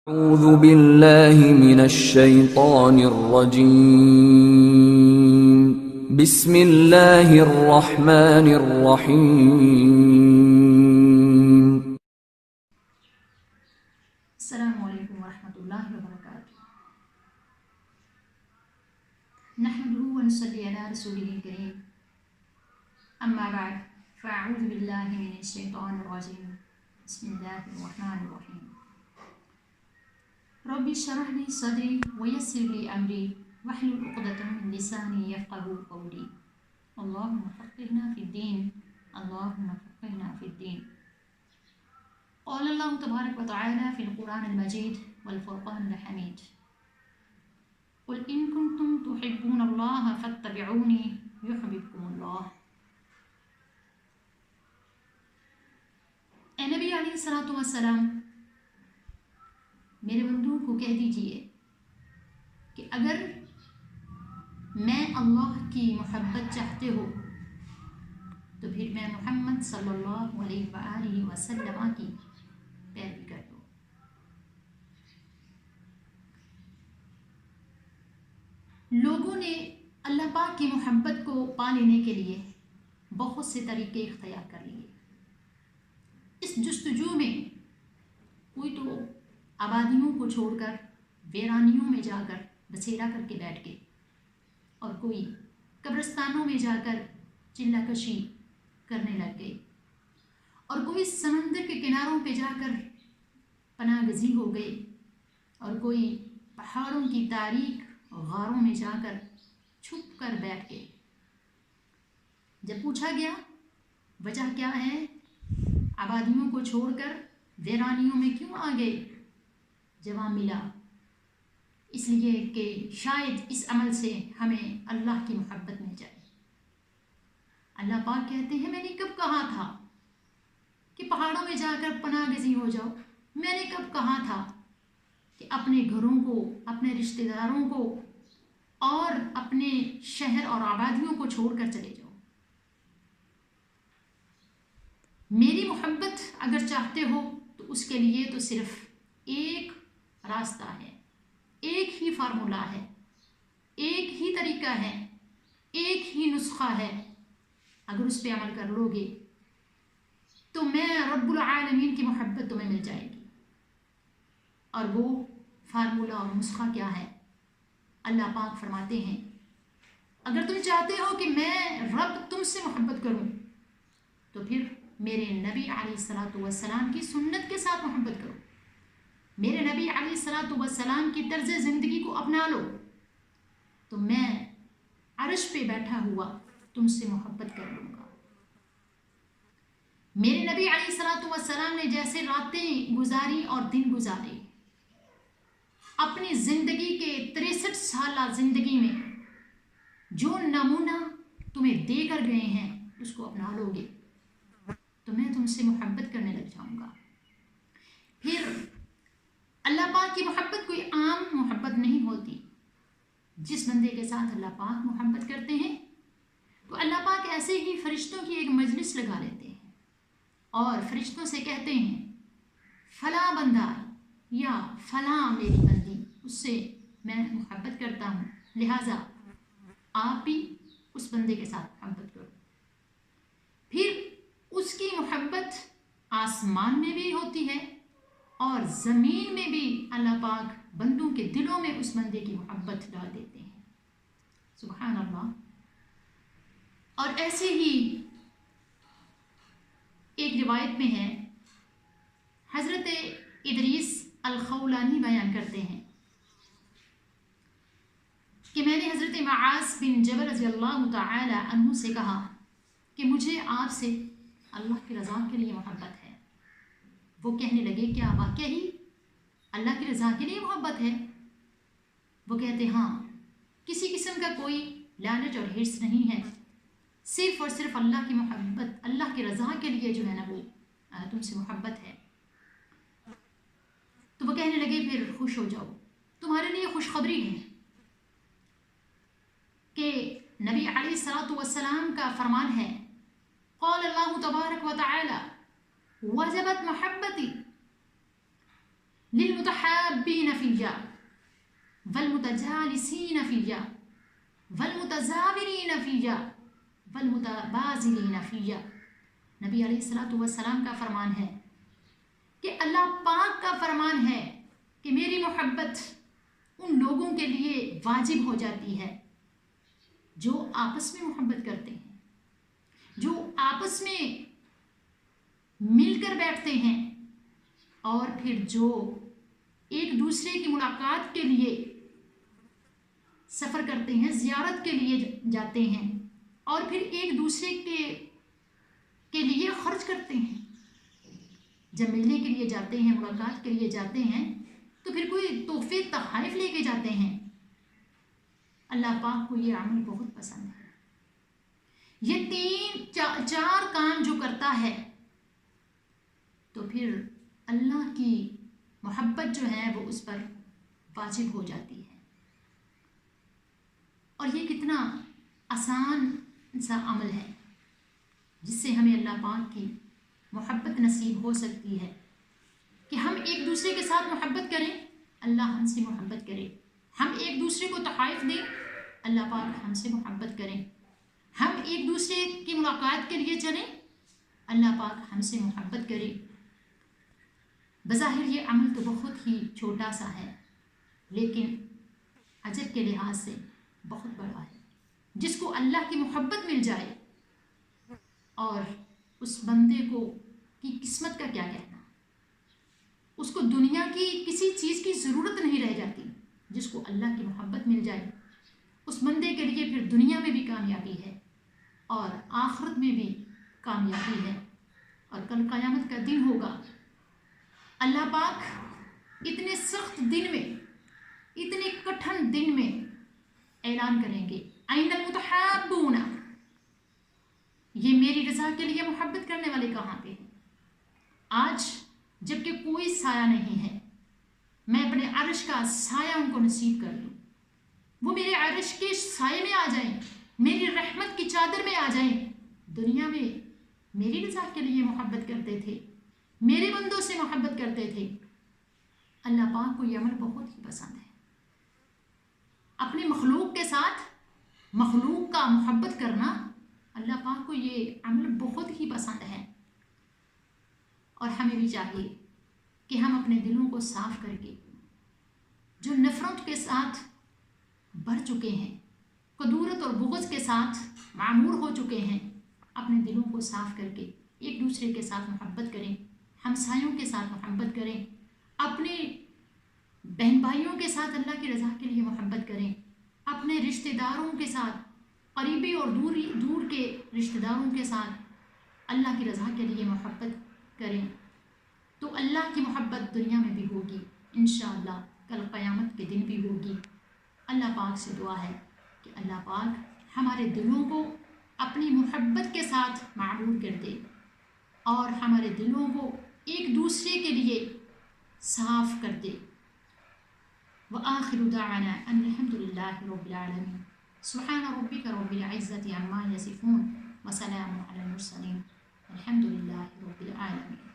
أعوذ بالله من الشيطان الرجيم بسم الله الرحمن الرحيم السلام علیکم ورحمۃ اللہ وبرکاتہ۔ نحمده ونصلي على رسوله الكريم، اما بعد فاعوذ باللہ من الشیطان الرجیم، بسم اللہ الرحمن الرحیم۔ رب اشرح لي صدری ویسر لي امری واحلل عقدۃ من لسانی یفقهوا قولی۔ اللهم فقهنا في الدین، اللهم فقهنا في الدین۔ قال اللہ تبارک وتعالی فی القرآن المجید والفرقان الحمید، قل ان کنتم تحبون اللہ فاتبعونی یحببکم اللہ۔ اے نبی علیہ الصلوۃ والسلام، میرے بندوں کو کہہ دیجئے کہ اگر میں اللہ کی محبت چاہتے ہو تو پھر میں محمد صلی اللہ علیہ وآلہ وسلم کی پیروی کر دو۔ لوگوں نے اللہ پاک کی محبت کو پا لینے کے لیے بہت سے طریقے اختیار کر لیے۔ اس جستجو میں کوئی تو آبادیوں کو چھوڑ کر ویرانیوں میں جا کر بسیرا کر کے بیٹھ گئے، اور کوئی قبرستانوں میں جا کر چلہ کشی کرنے لگ گئے، اور کوئی سمندر کے کناروں پہ جا کر پناہ گزین ہو گئے، اور کوئی پہاڑوں کی تاریک غاروں میں جا کر چھپ کر بیٹھ گئے۔ جب پوچھا گیا وجہ کیا ہے، آبادیوں کو چھوڑ کر ویرانیوں میں کیوں آ گئے، جواب ملا اس لیے کہ شاید اس عمل سے ہمیں اللہ کی محبت مل جائے۔ اللہ پاک کہتے ہیں میں نے کب کہا تھا کہ پہاڑوں میں جا کر پناہ گزین ہو جاؤ، میں نے کب کہا تھا کہ اپنے گھروں کو، اپنے رشتہ داروں کو اور اپنے شہر اور آبادیوں کو چھوڑ کر چلے جاؤ۔ میری محبت اگر چاہتے ہو تو اس کے لیے تو صرف ایک راستہ ہے، ایک ہی فارمولہ ہے، ایک ہی طریقہ ہے، ایک ہی نسخہ ہے۔ اگر اس پہ عمل کر لو گے تو میں رب العالمین کی محبت تمہیں مل جائے گی۔ اور وہ فارمولہ اور نسخہ کیا ہے؟ اللہ پاک فرماتے ہیں اگر تم چاہتے ہو کہ میں رب تم سے محبت کروں تو پھر میرے نبی علیہ الصلوۃ والسلام کی سنت کے ساتھ محبت کرو، میرے نبی علیہ الصلوۃ والسلام کی طرز زندگی کو اپنا لو، تو میں عرش پہ بیٹھا ہوا تم سے محبت کر لوں گا۔ میرے نبی علیہ الصلوۃ والسلام نے جیسے راتیں گزاری اور دن گزارے، اپنی زندگی کے 63 سالہ زندگی میں جو نمونہ تمہیں دے کر گئے ہیں اس کو اپنا لو گے تو میں تم سے محبت کرنے لگ جاؤں گا۔ پھر اللہ پاک کی محبت کوئی عام محبت نہیں ہوتی۔ جس بندے کے ساتھ اللہ پاک محبت کرتے ہیں تو اللہ پاک ایسے ہی فرشتوں کی ایک مجلس لگا لیتے ہیں اور فرشتوں سے کہتے ہیں فلاں بندہ یا فلاں میری بندی، اس سے میں محبت کرتا ہوں، لہٰذا آپ بھی اس بندے کے ساتھ محبت کرو۔ پھر اس کی محبت آسمان میں بھی ہوتی ہے اور زمین میں بھی اللہ پاک بندوں کے دلوں میں اس بندے کی محبت ڈال دیتے ہیں۔ سبحان اللہ۔ اور ایسے ہی ایک روایت میں ہے، حضرت ادریس الخولانی بیان کرتے ہیں کہ میں نے حضرت معاذ بن جبل رضی اللہ تعالی عنہ سے کہا کہ مجھے آپ سے اللہ کی رضا کے لیے محبت ہے۔ وہ کہنے لگے کیا واقعی ہی اللہ کی رضا کے لیے محبت ہے؟ وہ کہتے ہاں، کسی قسم کا کوئی لالچ اور حرص نہیں ہے، صرف اور صرف اللہ کی محبت، اللہ کی رضا کے لیے جو ہے نا وہ تم سے محبت ہے۔ تو وہ کہنے لگے پھر خوش ہو جاؤ، تمہارے لیے خوشخبری ہے کہ نبی علیہ الصلوۃ والسلام کا فرمان ہے قال اللہ تبارک و تعالی وجبت محبتی للمتحابین فیہ والمتجالسین فیہ والمتزاورین فیہ والمتبازلین فیہ۔ نبی علیہ الصلوۃ والسلام کا فرمان ہے کہ اللہ پاک کا فرمان ہے کہ میری محبت ان لوگوں کے لیے واجب ہو جاتی ہے جو آپس میں محبت کرتے ہیں، جو آپس میں مل کر بیٹھتے ہیں، اور پھر جو ایک دوسرے کی ملاقات کے لیے سفر کرتے ہیں، زیارت کے لیے جاتے ہیں، اور پھر ایک دوسرے کے لیے خرچ کرتے ہیں۔ جب ملنے کے لیے جاتے ہیں، ملاقات کے لیے جاتے ہیں، تو پھر کوئی تحفے تحائف لے کے جاتے ہیں۔ اللہ پاک کو یہ عمل بہت پسند ہے۔ یہ چار کام جو کرتا ہے تو پھر اللہ کی محبت جو ہے وہ اس پر واجب ہو جاتی ہے۔ اور یہ کتنا آسان سا عمل ہے جس سے ہمیں اللہ پاک کی محبت نصیب ہو سکتی ہے کہ ہم ایک دوسرے کے ساتھ محبت کریں، اللہ ہم سے محبت کرے۔ ہم ایک دوسرے کو تحائف دیں، اللہ پاک ہم سے محبت کریں۔ ہم ایک دوسرے کی ملاقات کے لیے چلیں، اللہ پاک ہم سے محبت کرے۔ بظاہر یہ عمل تو بہت ہی چھوٹا سا ہے، لیکن اجر کے لحاظ سے بہت بڑا ہے۔ جس کو اللہ کی محبت مل جائے، اور اس بندے کو کی قسمت کا کیا کہنا، اس کو دنیا کی کسی چیز کی ضرورت نہیں رہ جاتی۔ جس کو اللہ کی محبت مل جائے اس بندے کے لیے پھر دنیا میں بھی کامیابی ہے اور آخرت میں بھی کامیابی ہے۔ اور کل قیامت کا دن ہوگا، اللہ پاک اتنے سخت دن میں، اتنے کٹھن دن میں اعلان کریں گے، اَیْنَ الْمُتَحَابُّونَ، یہ میری رضا کے لیے محبت کرنے والے کہاں پہ ہیں؟ آج جب کہ کوئی سایہ نہیں ہے، میں اپنے عرش کا سایہ ان کو نصیب کر دوں، وہ میرے عرش کے سائے میں آ جائیں، میری رحمت کی چادر میں آ جائیں۔ دنیا میں میری رضا کے لیے محبت کرتے تھے، میرے بندوں سے محبت کرتے تھے۔ اللہ پاک کو یہ عمل بہت ہی پسند ہے۔ اپنی مخلوق کے ساتھ مخلوق کا محبت کرنا، اللہ پاک کو یہ عمل بہت ہی پسند ہے۔ اور ہمیں بھی چاہیے کہ ہم اپنے دلوں کو صاف کر کے، جو نفرت کے ساتھ بھر چکے ہیں، کدورت اور بغض کے ساتھ معمور ہو چکے ہیں، اپنے دلوں کو صاف کر کے ایک دوسرے کے ساتھ محبت کریں، ہمسایوں کے ساتھ محبت کریں، اپنے بہن بھائیوں کے ساتھ اللہ کی رضا کے لیے محبت کریں، اپنے رشتہ داروں کے ساتھ، قریبی اور دور کے رشتہ داروں کے ساتھ اللہ کی رضا کے لیے محبت کریں، تو اللہ کی محبت دنیا میں بھی ہوگی، انشاءاللہ کل قیامت کے دن بھی ہوگی۔ اللہ پاک سے دعا ہے کہ اللہ پاک ہمارے دلوں کو اپنی محبت کے ساتھ معمور کر دے، اور ہمارے دلوں کو ایک دوسرے کے لیے صاف کر دے۔ وآخر دعوانا ان الحمد للہ رب العالمین۔ سبحان ربک رب العزة عما یصفون وسلام علی المرسلین، الحمد للہ رب العالمین۔